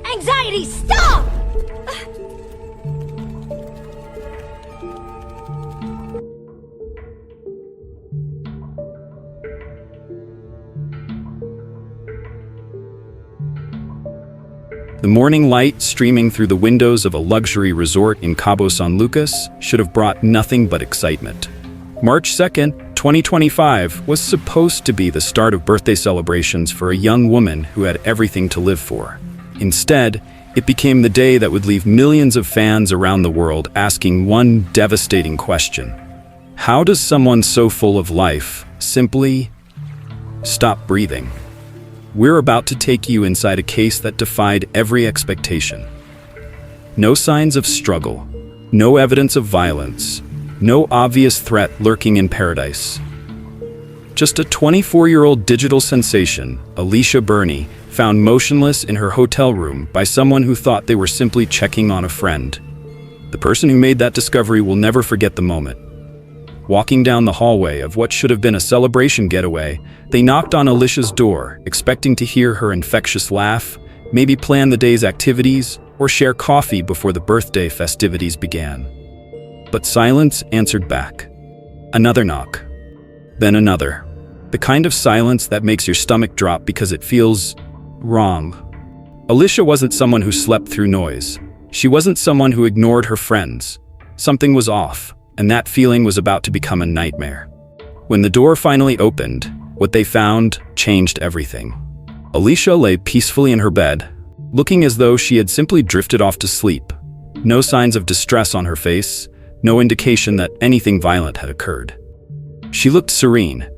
Anxiety, stop! The morning light streaming through the windows of a luxury resort in Cabo San Lucas should have brought nothing but excitement. March 2nd, 2025 was supposed to be the start of birthday celebrations for a young woman who had everything to live for. Instead, it became the day that would leave millions of fans around the world asking one devastating question. How does someone so full of life simply stop breathing? We're about to take you inside a case that defied every expectation. No signs of struggle, no evidence of violence, no obvious threat lurking in paradise. Just a 24-year-old digital sensation, Alysha Burney, found motionless in her hotel room by someone who thought they were simply checking on a friend. The person who made that discovery will never forget the moment. Walking down the hallway of what should have been a celebration getaway, they knocked on Alysha's door, expecting to hear her infectious laugh, maybe plan the day's activities, or share coffee before the birthday festivities began. But silence answered back. Another knock. Then another. The kind of silence that makes your stomach drop because it feels wrong. Alysha wasn't someone who slept through noise. She wasn't someone who ignored her friends. Something was off, and that feeling was about to become a nightmare. When the door finally opened, what they found changed everything. Alysha lay peacefully in her bed, looking as though she had simply drifted off to sleep. No signs of distress on her face, no indication that anything violent had occurred. She looked serene,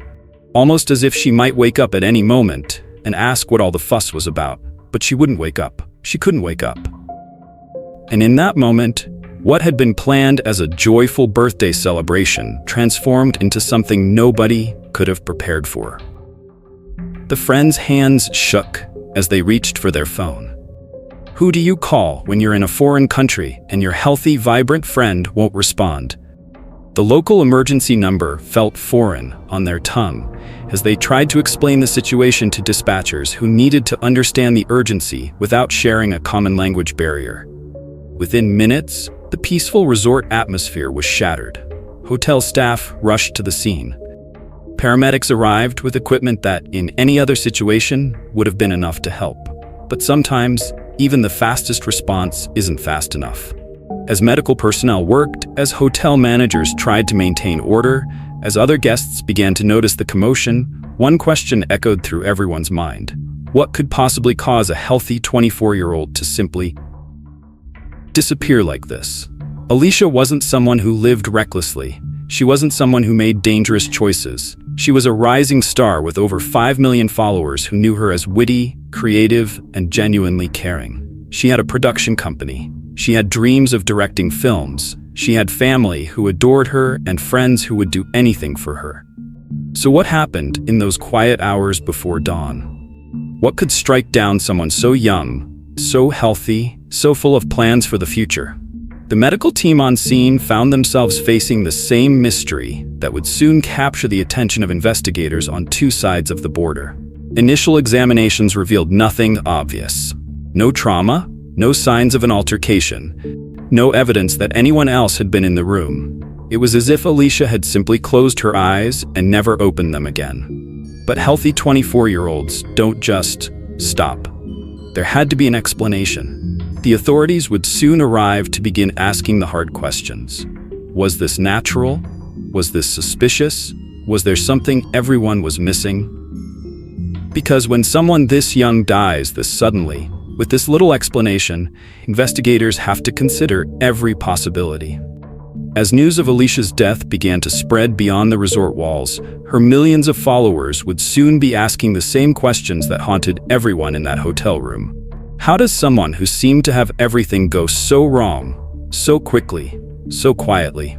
almost as if she might wake up at any moment and ask what all the fuss was about. But she wouldn't wake up. She couldn't wake up. And in that moment, what had been planned as a joyful birthday celebration transformed into something nobody could have prepared for. The friends' hands shook as they reached for their phone. Who do you call when you're in a foreign country and your healthy, vibrant friend won't respond? The local emergency number felt foreign on their tongue as they tried to explain the situation to dispatchers who needed to understand the urgency without sharing a common language barrier. Within minutes, the peaceful resort atmosphere was shattered. Hotel staff rushed to the scene. Paramedics arrived with equipment that, in any other situation, would have been enough to help. But sometimes, even the fastest response isn't fast enough. As medical personnel worked, as hotel managers tried to maintain order, as other guests began to notice the commotion, one question echoed through everyone's mind. What could possibly cause a healthy 24-year-old to simply disappear like this? Alysha wasn't someone who lived recklessly. She wasn't someone who made dangerous choices. She was a rising star with over 5 million followers who knew her as witty, creative, and genuinely caring. She had a production company. She had dreams of directing films. She had family who adored her and friends who would do anything for her. So what happened in those quiet hours before dawn? What could strike down someone so young, so healthy, so full of plans for the future? The medical team on scene found themselves facing the same mystery that would soon capture the attention of investigators on two sides of the border. Initial examinations revealed nothing obvious. No trauma, no signs of an altercation, no evidence that anyone else had been in the room. It was as if Alysha had simply closed her eyes and never opened them again. But healthy 24-year-olds don't just stop. There had to be an explanation. The authorities would soon arrive to begin asking the hard questions. Was this natural? Was this suspicious? Was there something everyone was missing? Because when someone this young dies this suddenly, with this little explanation, investigators have to consider every possibility. As news of Alysha's death began to spread beyond the resort walls, her millions of followers would soon be asking the same questions that haunted everyone in that hotel room. How does someone who seemed to have everything go so wrong, so quickly, so quietly?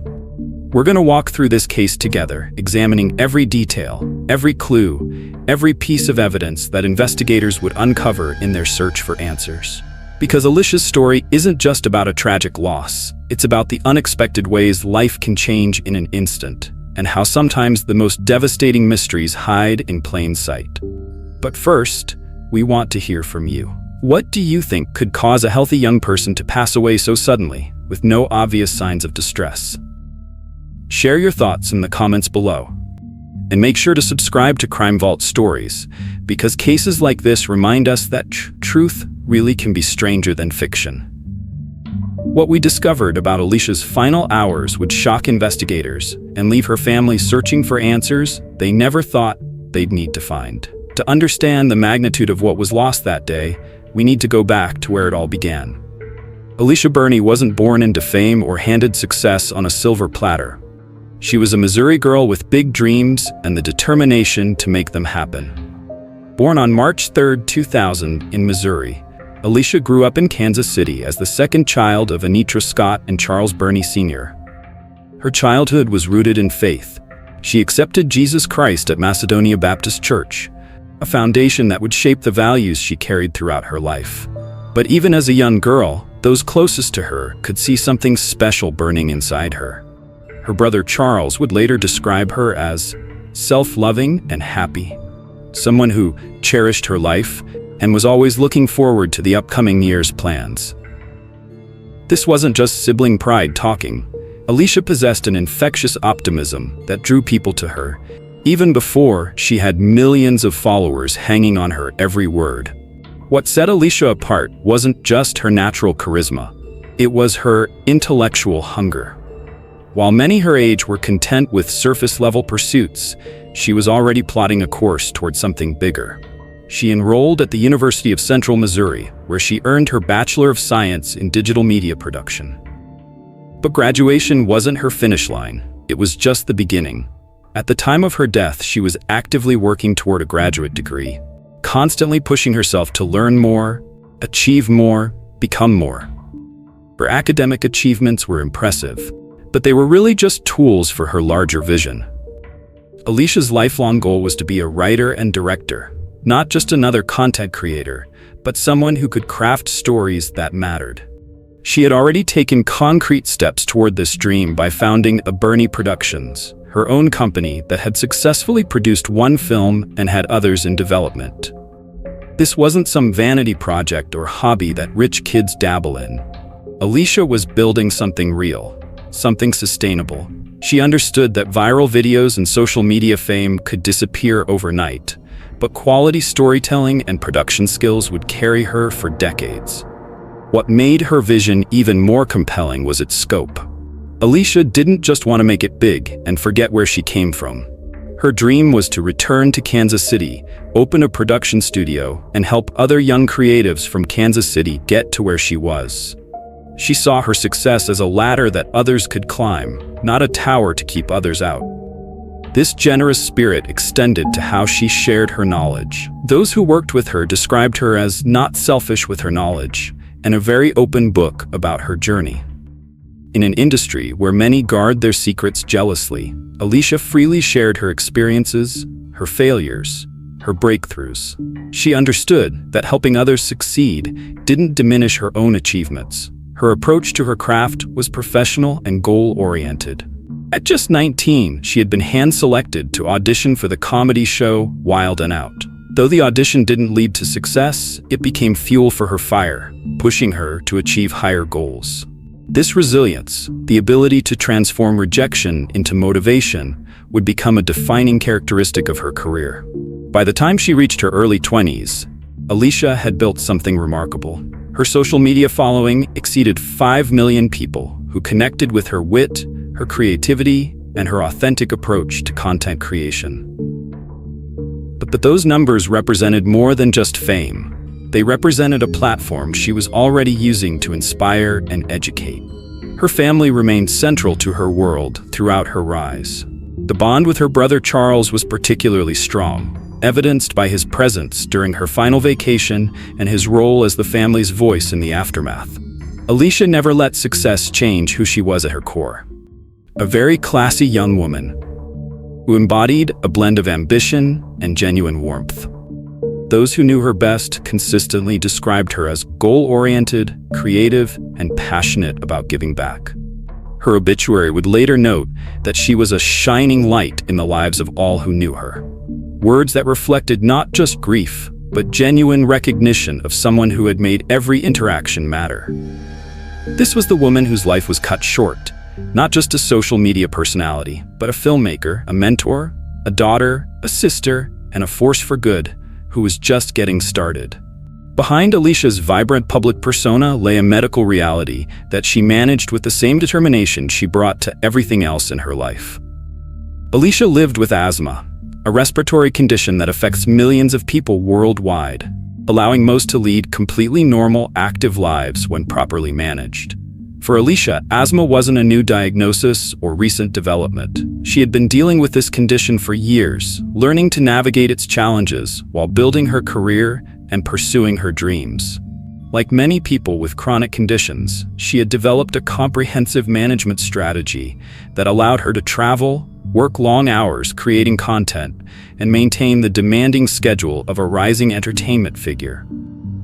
We're going to walk through this case together, examining every detail, every clue, every piece of evidence that investigators would uncover in their search for answers. Because Alysha's story isn't just about a tragic loss, it's about the unexpected ways life can change in an instant, and how sometimes the most devastating mysteries hide in plain sight. But first, we want to hear from you. What do you think could cause a healthy young person to pass away so suddenly, with no obvious signs of distress? Share your thoughts in the comments below. And make sure to subscribe to Crime Vault Stories, because cases like this remind us that truth really can be stranger than fiction. What we discovered about Alysha's final hours would shock investigators and leave her family searching for answers they never thought they'd need to find. To understand the magnitude of what was lost that day, we need to go back to where it all began. Alysha Burney wasn't born into fame or handed success on a silver platter. She was a Missouri girl with big dreams and the determination to make them happen. Born on March 3, 2000 in Missouri, Alysha grew up in Kansas City as the second child of Anitra Scott and Charles Burney Sr. Her childhood was rooted in faith. She accepted Jesus Christ at Macedonia Baptist Church, a foundation that would shape the values she carried throughout her life. But even as a young girl, those closest to her could see something special burning inside her. Her brother Charles would later describe her as self-loving and happy, someone who cherished her life and was always looking forward to the upcoming year's plans. This wasn't just sibling pride talking. Alysha possessed an infectious optimism that drew people to her, even before she had millions of followers hanging on her every word. What set Alysha apart wasn't just her natural charisma, it was her intellectual hunger. While many her age were content with surface-level pursuits, she was already plotting a course toward something bigger. She enrolled at the University of Central Missouri, where she earned her Bachelor of Science in Digital Media Production. But graduation wasn't her finish line, it was just the beginning. At the time of her death, she was actively working toward a graduate degree, constantly pushing herself to learn more, achieve more, become more. Her academic achievements were impressive, but they were really just tools for her larger vision. Alysha's lifelong goal was to be a writer and director, not just another content creator, but someone who could craft stories that mattered. She had already taken concrete steps toward this dream by founding Burney Productions, her own company that had successfully produced one film and had others in development. This wasn't some vanity project or hobby that rich kids dabble in. Alysha was building something real, something sustainable. She understood that viral videos and social media fame could disappear overnight, but quality storytelling and production skills would carry her for decades. What made her vision even more compelling was its scope. Alysha didn't just want to make it big and forget where she came from. Her dream was to return to Kansas City, open a production studio, and help other young creatives from Kansas City get to where she was. She saw her success as a ladder that others could climb, not a tower to keep others out. This generous spirit extended to how she shared her knowledge. Those who worked with her described her as not selfish with her knowledge, and a very open book about her journey. In an industry where many guard their secrets jealously, Alysha freely shared her experiences, her failures, her breakthroughs. She understood that helping others succeed didn't diminish her own achievements. Her approach to her craft was professional and goal-oriented. At just 19, she had been hand-selected to audition for the comedy show Wild 'N Out. Though the audition didn't lead to success, it became fuel for her fire, pushing her to achieve higher goals. This resilience, the ability to transform rejection into motivation, would become a defining characteristic of her career. By the time she reached her early 20s, Alysha had built something remarkable. Her social media following exceeded 5 million people who connected with her wit, her creativity, and her authentic approach to content creation. But those numbers represented more than just fame. They represented a platform she was already using to inspire and educate. Her family remained central to her world throughout her rise. The bond with her brother Charles was particularly strong, evidenced by his presence during her final vacation and his role as the family's voice in the aftermath. Alysha never let success change who she was at her core. A very classy young woman who embodied a blend of ambition and genuine warmth. Those who knew her best consistently described her as goal-oriented, creative, and passionate about giving back. Her obituary would later note that she was a shining light in the lives of all who knew her. Words that reflected not just grief, but genuine recognition of someone who had made every interaction matter. This was the woman whose life was cut short, not just a social media personality, but a filmmaker, a mentor, a daughter, a sister, and a force for good who was just getting started. Behind Alysha's vibrant public persona lay a medical reality that she managed with the same determination she brought to everything else in her life. Alysha lived with asthma, a respiratory condition that affects millions of people worldwide, allowing most to lead completely normal, active lives when properly managed. For Alysha, asthma wasn't a new diagnosis or recent development. She had been dealing with this condition for years, learning to navigate its challenges while building her career and pursuing her dreams. Like many people with chronic conditions, she had developed a comprehensive management strategy that allowed her to travel, work long hours creating content, and maintain the demanding schedule of a rising entertainment figure.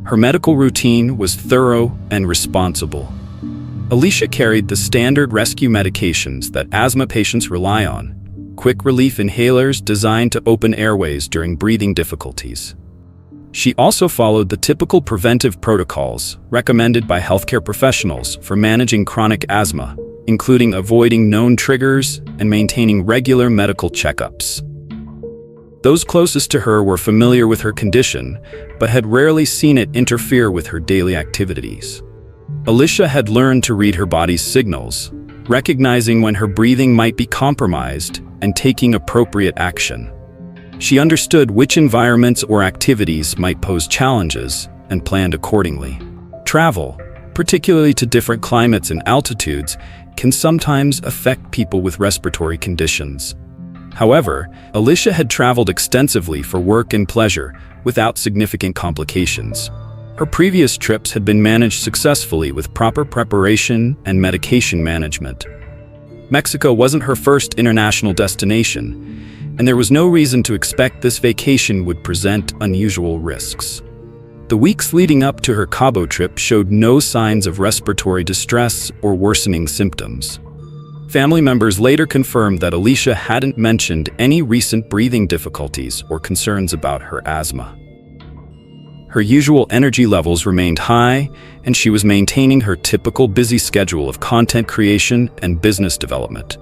Her medical routine was thorough and responsible. Alysha carried the standard rescue medications that asthma patients rely on, quick relief inhalers designed to open airways during breathing difficulties. She also followed the typical preventive protocols recommended by healthcare professionals for managing chronic asthma, including avoiding known triggers and maintaining regular medical checkups. Those closest to her were familiar with her condition, but had rarely seen it interfere with her daily activities. Alysha had learned to read her body's signals, recognizing when her breathing might be compromised and taking appropriate action. She understood which environments or activities might pose challenges and planned accordingly. Travel, particularly to different climates and altitudes, can sometimes affect people with respiratory conditions. However, Alysha had traveled extensively for work and pleasure without significant complications. Her previous trips had been managed successfully with proper preparation and medication management. Mexico wasn't her first international destination, and there was no reason to expect this vacation would present unusual risks. The weeks leading up to her Cabo trip showed no signs of respiratory distress or worsening symptoms. Family members later confirmed that Alysha hadn't mentioned any recent breathing difficulties or concerns about her asthma. Her usual energy levels remained high, and she was maintaining her typical busy schedule of content creation and business development.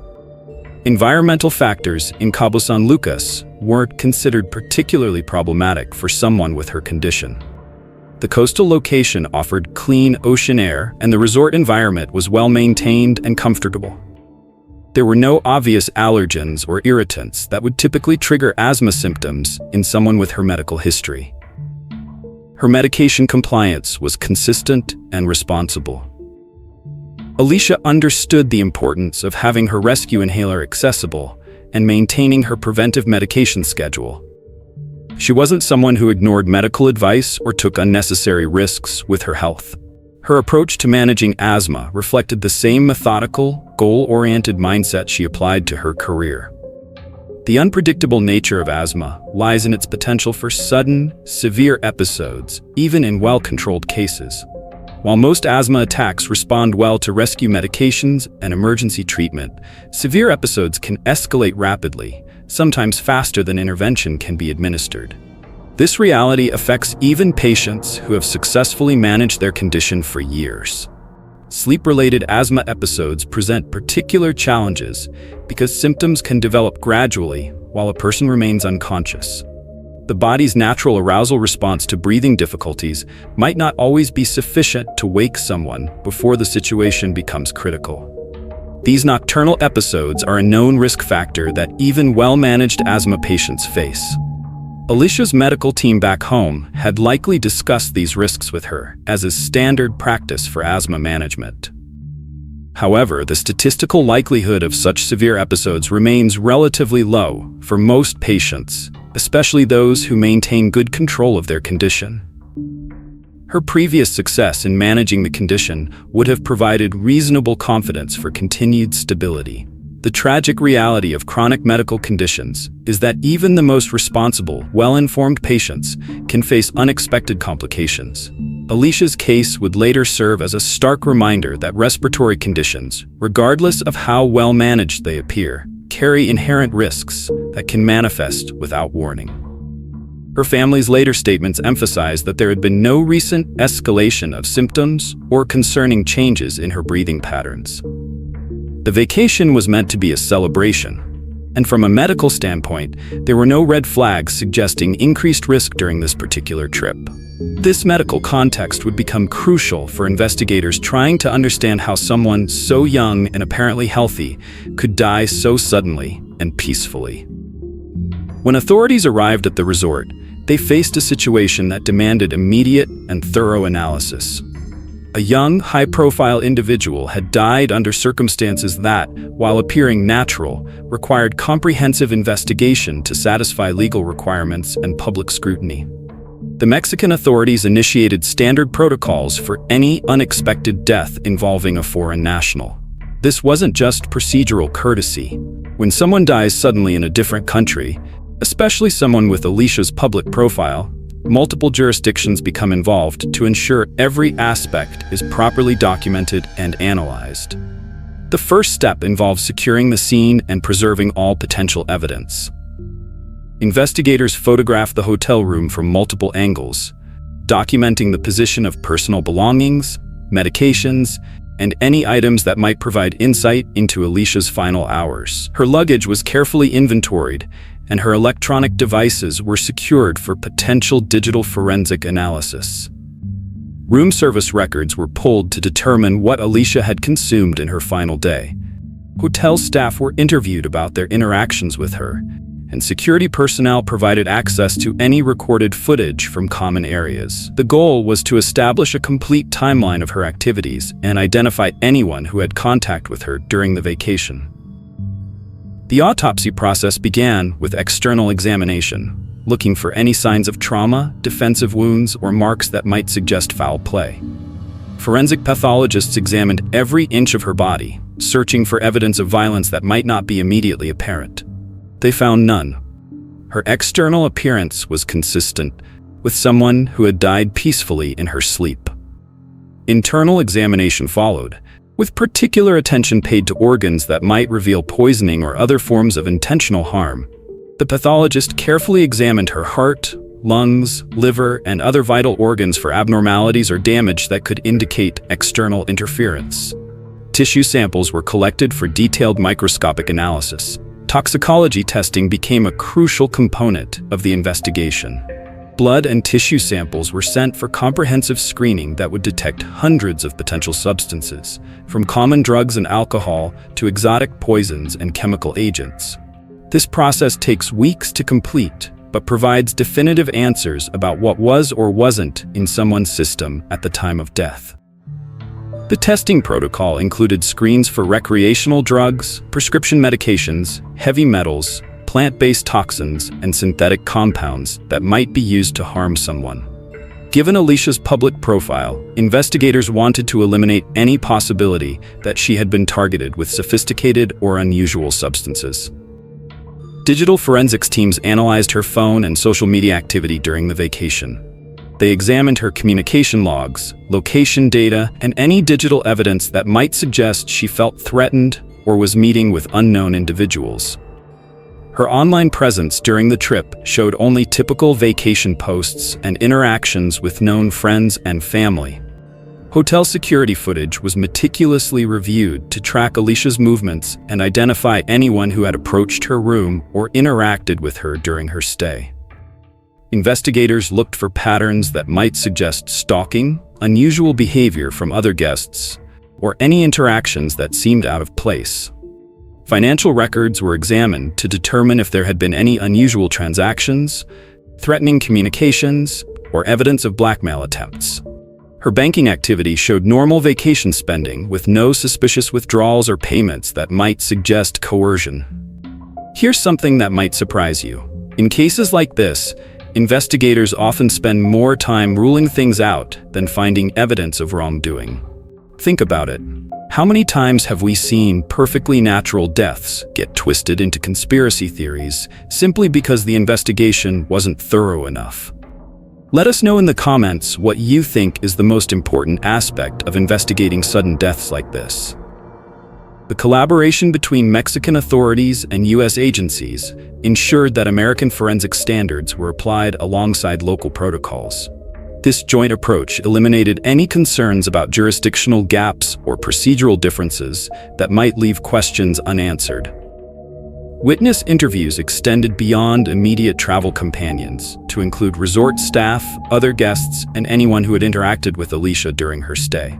Environmental factors in Cabo San Lucas weren't considered particularly problematic for someone with her condition. The coastal location offered clean ocean air, and the resort environment was well maintained and comfortable. There were no obvious allergens or irritants that would typically trigger asthma symptoms in someone with her medical history. Her medication compliance was consistent and responsible. Alysha understood the importance of having her rescue inhaler accessible and maintaining her preventive medication schedule. She wasn't someone who ignored medical advice or took unnecessary risks with her health. Her approach to managing asthma reflected the same methodical, goal-oriented mindset she applied to her career. The unpredictable nature of asthma lies in its potential for sudden, severe episodes, even in well-controlled cases. While most asthma attacks respond well to rescue medications and emergency treatment, severe episodes can escalate rapidly, sometimes faster than intervention can be administered. This reality affects even patients who have successfully managed their condition for years. Sleep-related asthma episodes present particular challenges because symptoms can develop gradually while a person remains unconscious. The body's natural arousal response to breathing difficulties might not always be sufficient to wake someone before the situation becomes critical. These nocturnal episodes are a known risk factor that even well-managed asthma patients face. Alysha's medical team back home had likely discussed these risks with her, as is standard practice for asthma management. However, the statistical likelihood of such severe episodes remains relatively low for most patients, especially those who maintain good control of their condition. Her previous success in managing the condition would have provided reasonable confidence for continued stability. The tragic reality of chronic medical conditions is that even the most responsible, well-informed patients can face unexpected complications. Alysha's case would later serve as a stark reminder that respiratory conditions, regardless of how well managed they appear, carry inherent risks that can manifest without warning. Her family's later statements emphasized that there had been no recent escalation of symptoms or concerning changes in her breathing patterns. The vacation was meant to be a celebration, and from a medical standpoint, there were no red flags suggesting increased risk during this particular trip. This medical context would become crucial for investigators trying to understand how someone so young and apparently healthy could die so suddenly and peacefully. When authorities arrived at the resort, they faced a situation that demanded immediate and thorough analysis. A young, high-profile individual had died under circumstances that, while appearing natural, required comprehensive investigation to satisfy legal requirements and public scrutiny. The Mexican authorities initiated standard protocols for any unexpected death involving a foreign national. This wasn't just procedural courtesy. When someone dies suddenly in a different country, especially someone with Alysha's public profile, multiple jurisdictions become involved to ensure every aspect is properly documented and analyzed. The first step involves securing the scene and preserving all potential evidence. Investigators photograph the hotel room from multiple angles, documenting the position of personal belongings, medications, and any items that might provide insight into Alysha's final hours. Her luggage was carefully inventoried, and her electronic devices were secured for potential digital forensic analysis. Room service records were pulled to determine what Alysha had consumed in her final day. Hotel staff were interviewed about their interactions with her, and security personnel provided access to any recorded footage from common areas. The goal was to establish a complete timeline of her activities and identify anyone who had contact with her during the vacation. The autopsy process began with external examination, looking for any signs of trauma, defensive wounds, or marks that might suggest foul play. Forensic pathologists examined every inch of her body, searching for evidence of violence that might not be immediately apparent. They found none. Her external appearance was consistent with someone who had died peacefully in her sleep. Internal examination followed, with particular attention paid to organs that might reveal poisoning or other forms of intentional harm. The pathologist carefully examined her heart, lungs, liver, and other vital organs for abnormalities or damage that could indicate external interference. Tissue samples were collected for detailed microscopic analysis. Toxicology testing became a crucial component of the investigation. Blood and tissue samples were sent for comprehensive screening that would detect hundreds of potential substances, from common drugs and alcohol to exotic poisons and chemical agents. This process takes weeks to complete, but provides definitive answers about what was or wasn't in someone's system at the time of death. The testing protocol included screens for recreational drugs, prescription medications, heavy metals, plant-based toxins, and synthetic compounds that might be used to harm someone. Given Alysha's public profile, investigators wanted to eliminate any possibility that she had been targeted with sophisticated or unusual substances. Digital forensics teams analyzed her phone and social media activity during the vacation. They examined her communication logs, location data, and any digital evidence that might suggest she felt threatened or was meeting with unknown individuals. Her online presence during the trip showed only typical vacation posts and interactions with known friends and family. Hotel security footage was meticulously reviewed to track Alysha's movements and identify anyone who had approached her room or interacted with her during her stay. Investigators looked for patterns that might suggest stalking, unusual behavior from other guests, or any interactions that seemed out of place. Financial records were examined to determine if there had been any unusual transactions, threatening communications, or evidence of blackmail attempts. Her banking activity showed normal vacation spending with no suspicious withdrawals or payments that might suggest coercion. Here's something that might surprise you. In cases like this, investigators often spend more time ruling things out than finding evidence of wrongdoing. Think about it. How many times have we seen perfectly natural deaths get twisted into conspiracy theories simply because the investigation wasn't thorough enough? Let us know in the comments what you think is the most important aspect of investigating sudden deaths like this. The collaboration between Mexican authorities and U.S. agencies ensured that American forensic standards were applied alongside local protocols. This joint approach eliminated any concerns about jurisdictional gaps or procedural differences that might leave questions unanswered. Witness interviews extended beyond immediate travel companions to include resort staff, other guests, and anyone who had interacted with Alysha during her stay.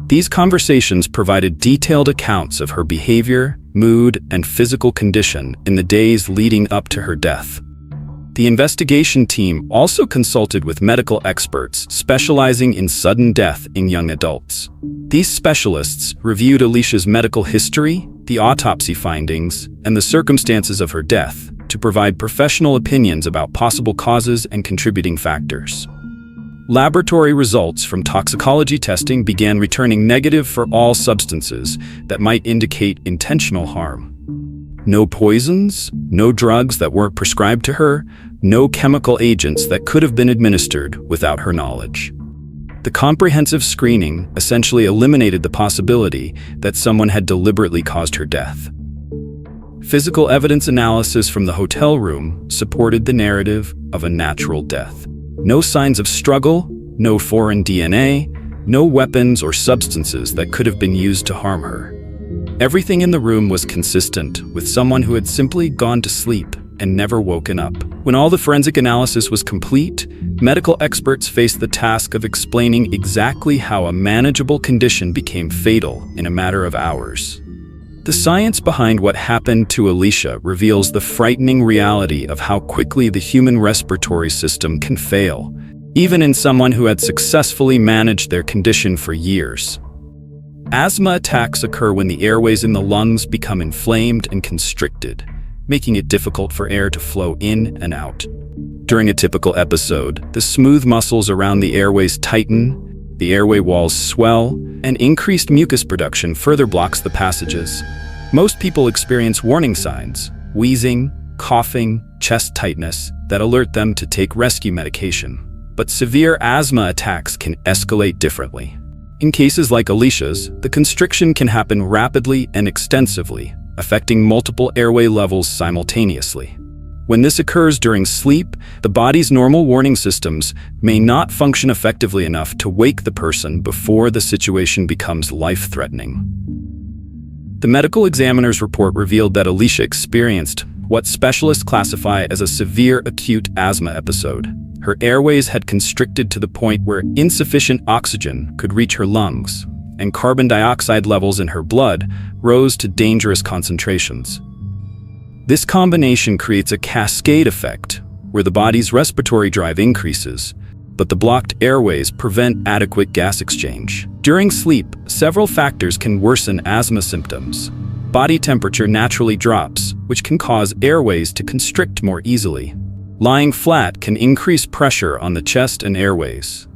These conversations provided detailed accounts of her behavior, mood, and physical condition in the days leading up to her death. The investigation team also consulted with medical experts specializing in sudden death in young adults. These specialists reviewed Alysha's medical history, the autopsy findings, and the circumstances of her death to provide professional opinions about possible causes and contributing factors. Laboratory results from toxicology testing began returning negative for all substances that might indicate intentional harm. No poisons, no drugs that weren't prescribed to her, no chemical agents that could have been administered without her knowledge. The comprehensive screening essentially eliminated the possibility that someone had deliberately caused her death. Physical evidence analysis from the hotel room supported the narrative of a natural death. No signs of struggle, no foreign DNA, no weapons or substances that could have been used to harm her. Everything in the room was consistent with someone who had simply gone to sleep and never woken up. When all the forensic analysis was complete, medical experts faced the task of explaining exactly how a manageable condition became fatal in a matter of hours. The science behind what happened to Alysha reveals the frightening reality of how quickly the human respiratory system can fail, even in someone who had successfully managed their condition for years. Asthma attacks occur when the airways in the lungs become inflamed and constricted, making it difficult for air to flow in and out. During a typical episode, the smooth muscles around the airways tighten, the airway walls swell, and increased mucus production further blocks the passages. Most people experience warning signs, wheezing, coughing, chest tightness, that alert them to take rescue medication. But severe asthma attacks can escalate differently. In cases like Alysha's, the constriction can happen rapidly and extensively, affecting multiple airway levels simultaneously. When this occurs during sleep, the body's normal warning systems may not function effectively enough to wake the person before the situation becomes life-threatening. The medical examiner's report revealed that Alysha experienced what specialists classify as a severe acute asthma episode. Her airways had constricted to the point where insufficient oxygen could reach her lungs, and carbon dioxide levels in her blood rose to dangerous concentrations. This combination creates a cascade effect where the body's respiratory drive increases, but the blocked airways prevent adequate gas exchange. During sleep, several factors can worsen asthma symptoms. Body temperature naturally drops, which can cause airways to constrict more easily. Lying flat can increase pressure on the chest and airways.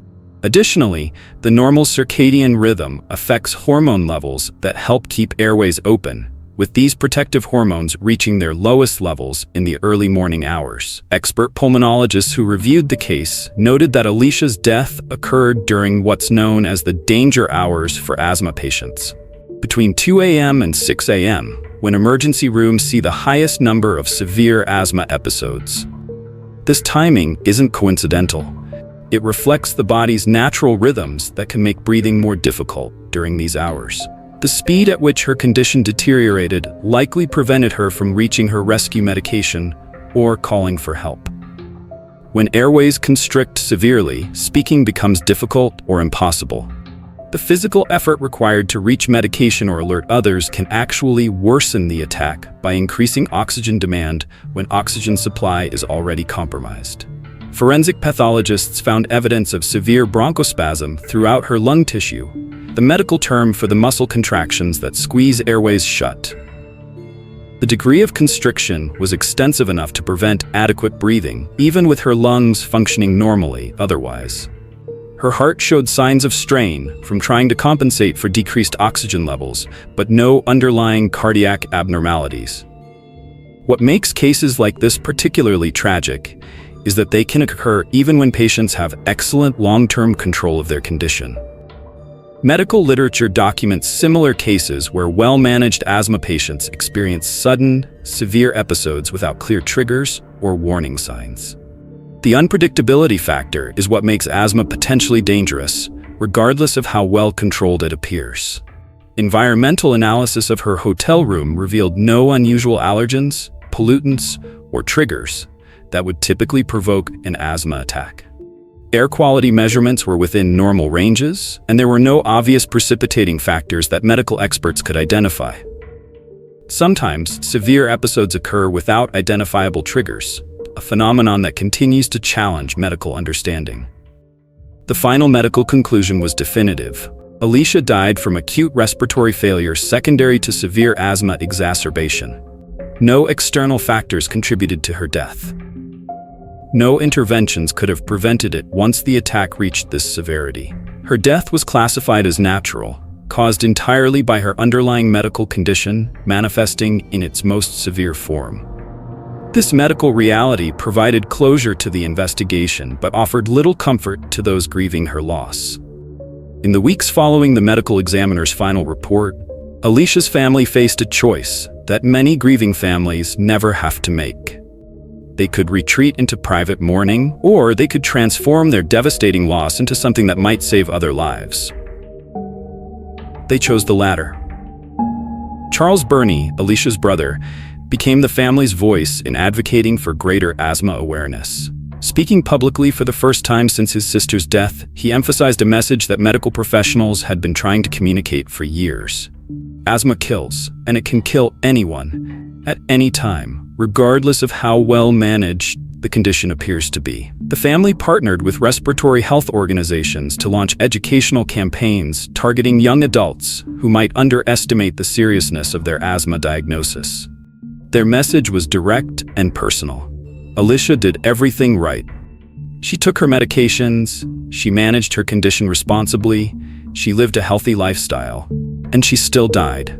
Additionally, the normal circadian rhythm affects hormone levels that help keep airways open, with these protective hormones reaching their lowest levels in the early morning hours. Expert pulmonologists who reviewed the case noted that Alysha's death occurred during what's known as the danger hours for asthma patients, between 2 a.m. and 6 a.m., when emergency rooms see the highest number of severe asthma episodes. This timing isn't coincidental. It reflects the body's natural rhythms that can make breathing more difficult during these hours. The speed at which her condition deteriorated likely prevented her from reaching her rescue medication or calling for help. When airways constrict severely, speaking becomes difficult or impossible. The physical effort required to reach medication or alert others can actually worsen the attack by increasing oxygen demand when oxygen supply is already compromised. Forensic pathologists found evidence of severe bronchospasm throughout her lung tissue, the medical term for the muscle contractions that squeeze airways shut. The degree of constriction was extensive enough to prevent adequate breathing, even with her lungs functioning normally otherwise. Her heart showed signs of strain from trying to compensate for decreased oxygen levels, but no underlying cardiac abnormalities. What makes cases like this particularly tragic is that they can occur even when patients have excellent long-term control of their condition. Medical literature documents similar cases where well-managed asthma patients experience sudden, severe episodes without clear triggers or warning signs. The unpredictability factor is what makes asthma potentially dangerous, regardless of how well controlled it appears. Environmental analysis of her hotel room revealed no unusual allergens, pollutants, or triggers that would typically provoke an asthma attack. Air quality measurements were within normal ranges, and there were no obvious precipitating factors that medical experts could identify. Sometimes, severe episodes occur without identifiable triggers, a phenomenon that continues to challenge medical understanding. The final medical conclusion was definitive. Alysha died from acute respiratory failure secondary to severe asthma exacerbation. No external factors contributed to her death. No interventions could have prevented it once the attack reached this severity. Her death was classified as natural, caused entirely by her underlying medical condition, manifesting in its most severe form. This medical reality provided closure to the investigation, but offered little comfort to those grieving her loss. In the weeks following the medical examiner's final report, Alysha's family faced a choice that many grieving families never have to make. They could retreat into private mourning, or they could transform their devastating loss into something that might save other lives. They chose the latter. Charles Burney, Alysha's brother, became the family's voice in advocating for greater asthma awareness. Speaking publicly for the first time since his sister's death, he emphasized a message that medical professionals had been trying to communicate for years. Asthma kills, and it can kill anyone, at any time, regardless of how well managed the condition appears to be. The family partnered with respiratory health organizations to launch educational campaigns targeting young adults who might underestimate the seriousness of their asthma diagnosis. Their message was direct and personal. Alysha did everything right. She took her medications, she managed her condition responsibly, she lived a healthy lifestyle, and she still died.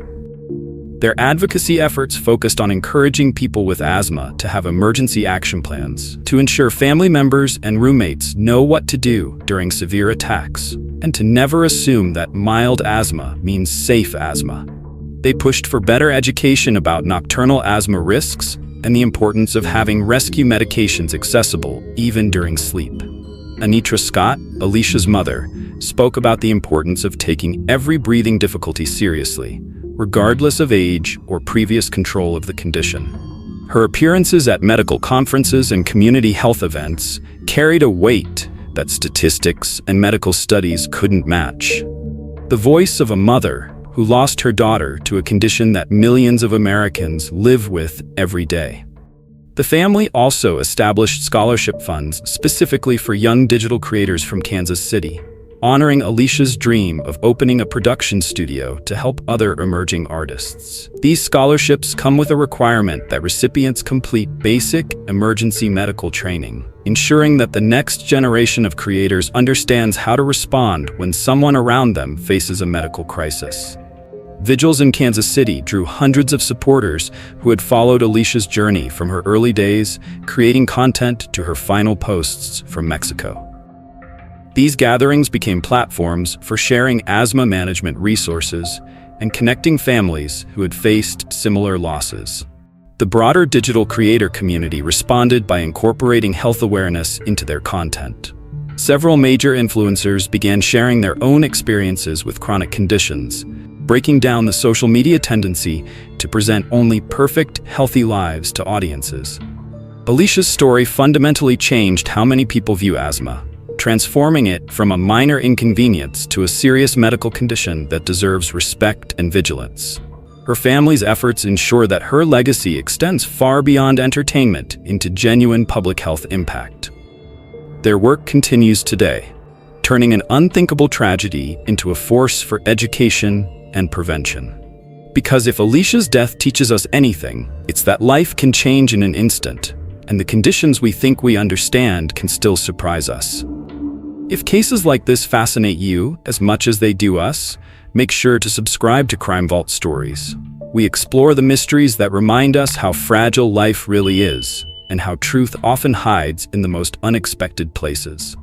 Their advocacy efforts focused on encouraging people with asthma to have emergency action plans to ensure family members and roommates know what to do during severe attacks, and to never assume that mild asthma means safe asthma. They pushed for better education about nocturnal asthma risks and the importance of having rescue medications accessible even during sleep. Anitra Scott, Alysha's mother, spoke about the importance of taking every breathing difficulty seriously, regardless of age or previous control of the condition. Her appearances at medical conferences and community health events carried a weight that statistics and medical studies couldn't match. The voice of a mother who lost her daughter to a condition that millions of Americans live with every day. The family also established scholarship funds specifically for young digital creators from Kansas City, honoring Alysha's dream of opening a production studio to help other emerging artists. These scholarships come with a requirement that recipients complete basic emergency medical training, ensuring that the next generation of creators understands how to respond when someone around them faces a medical crisis. Vigils in Kansas City drew hundreds of supporters who had followed Alysha's journey from her early days, creating content to her final posts from Mexico. These gatherings became platforms for sharing asthma management resources and connecting families who had faced similar losses. The broader digital creator community responded by incorporating health awareness into their content. Several major influencers began sharing their own experiences with chronic conditions, breaking down the social media tendency to present only perfect, healthy lives to audiences. Alysha's story fundamentally changed how many people view asthma, transforming it from a minor inconvenience to a serious medical condition that deserves respect and vigilance. Her family's efforts ensure that her legacy extends far beyond entertainment into genuine public health impact. Their work continues today, turning an unthinkable tragedy into a force for education and prevention. Because if Alysha's death teaches us anything, it's that life can change in an instant, and the conditions we think we understand can still surprise us. If cases like this fascinate you as much as they do us, make sure to subscribe to Crime Vault Stories. We explore the mysteries that remind us how fragile life really is, and how truth often hides in the most unexpected places.